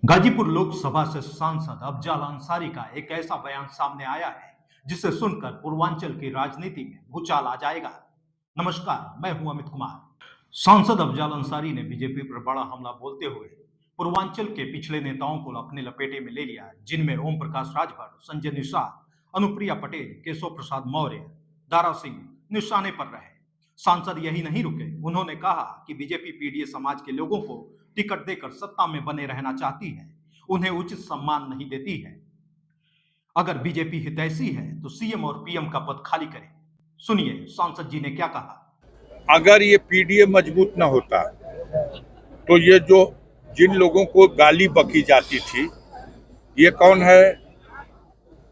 गाजीपुर लोकसभा से सांसद अफजल अंसारी का एक ऐसा बयान सामने आया है जिसे सुनकर पूर्वांचल की राजनीति में भूचाल आ जाएगा। नमस्कार, मैं हूं अमित कुमार। सांसद अफजल अंसारी ने बीजेपी पर बड़ा हमला बोलते हुए पूर्वांचल के पिछड़े नेताओं को अपने लपेटे में ले लिया, जिनमें ओम प्रकाश राजभर, संजय निषाद, अनुप्रिया पटेल, केशव प्रसाद मौर्य, दारा सिंह निशाने पर रहे। सांसद यही नहीं रुके, उन्होंने कहा कि बीजेपी पीडीए समाज के लोगों को टिकट देकर सत्ता में बने रहना चाहती है, उन्हें उचित सम्मान नहीं देती है। अगर बीजेपी हितैषी है तो सीएम और पीएम का पद खाली करे। सुनिए सांसद जी ने क्या कहा। अगर ये पीडीए मजबूत न होता तो ये जो जिन लोगों को गाली बकी जाती थी, ये कौन है?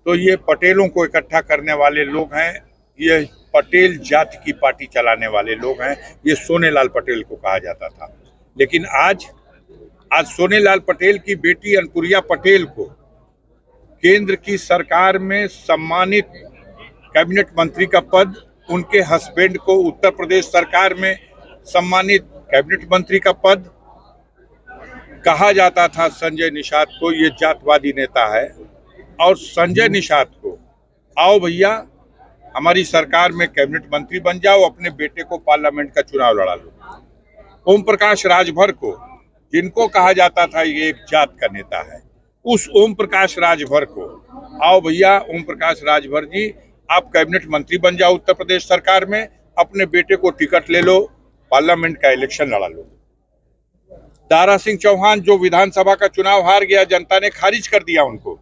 तो ये पटेलों को इकट्ठा करने वाले लोग हैं, ये पटेल जाति की पार्टी चलाने वाले लोग हैं। ये सोनेलाल पटेल को कहा जाता था, लेकिन आज सोनेलाल पटेल की बेटी अनुप्रिया पटेल को केंद्र की सरकार में सम्मानित कैबिनेट मंत्री का पद, उनके हस्बैंड को उत्तर प्रदेश सरकार में सम्मानित कैबिनेट मंत्री का पद, कहा जाता था संजय निषाद को ये जातवादी नेता है, और संजय निषाद को आओ भैया हमारी सरकार में कैबिनेट मंत्री बन जाओ, अपने बेटे को पार्लियामेंट का चुनाव लड़ा लो। ओम प्रकाश राजभर को, जिनको कहा जाता था ये एक जात का नेता है, उस ओम प्रकाश राजभर को आओ भैया ओम प्रकाश राजभर जी आप कैबिनेट मंत्री बन जाओ उत्तर प्रदेश सरकार में, अपने बेटे को टिकट ले लो, पार्लियामेंट का इलेक्शन लड़ा लो। दारा सिंह चौहान जो विधानसभा का चुनाव हार गया, जनता ने खारिज कर दिया उनको,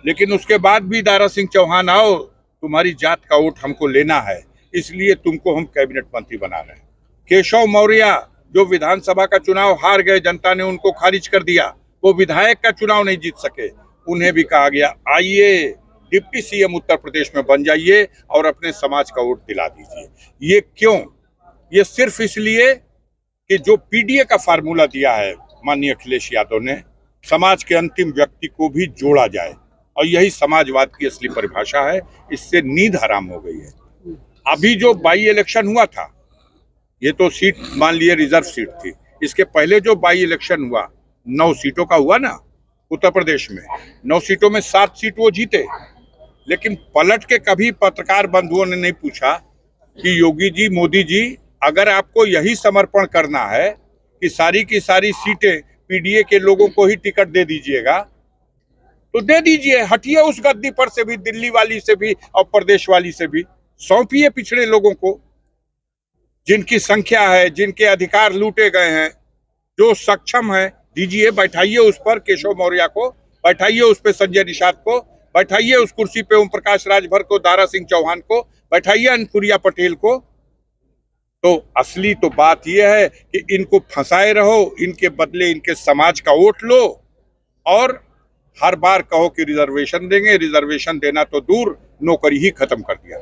लेकिन उसके बाद भी दारा सिंह चौहान आओ तुम्हारी जात का वोट हमको लेना है, इसलिए तुमको हम कैबिनेट मंत्री बना रहे हैं। केशव मौर्य जो विधानसभा का चुनाव हार गए, जनता ने उनको खारिज कर दिया, वो विधायक का चुनाव नहीं जीत सके, उन्हें भी कहा गया आइए डिप्टी सीएम उत्तर प्रदेश में बन जाइए और अपने समाज का वोट दिला दीजिए। ये क्यों? ये सिर्फ इसलिए कि जो पीडीए का फार्मूला दिया है माननीय अखिलेश यादव ने, समाज के अंतिम व्यक्ति को भी जोड़ा जाए, और यही समाजवाद की असली परिभाषा है। इससे नींद हराम हो गई है। अभी जो बाई इलेक्शन हुआ था, ये तो सीट मान लिए रिजर्व सीट थी, इसके पहले जो बाई इलेक्शन हुआ 9 सीटों का हुआ ना उत्तर प्रदेश में, 9 सीटों में 7 सीट वो जीते, लेकिन पलट के कभी पत्रकार बंधुओं ने नहीं पूछा कि योगी जी, मोदी जी, अगर आपको यही समर्पण करना है कि सारी की सारी सीटें पीडीए के लोगों को ही टिकट दे दीजिएगा तो दे दीजिए, हटिए उस गद्दी पर से भी, दिल्ली वाली से भी और प्रदेश वाली से भी, सौंपिए पिछड़े लोगों को, जिनकी संख्या है, जिनके अधिकार लूटे गए हैं, जो सक्षम है, दीजिए, बैठाइए उस पर केशव मौर्य को, बैठाइए उस पर संजय निषाद को, बैठाइए उस कुर्सी पे ओम प्रकाश राजभर को, दारा सिंह चौहान को, बैठाइए अनुप्रिया पटेल को। तो असली तो बात यह है कि इनको फंसाए रहो, इनके बदले इनके समाज का वोट लो, और हर बार कहो कि रिजर्वेशन देंगे, रिजर्वेशन देना तो दूर, नौकरी ही खत्म कर दिया।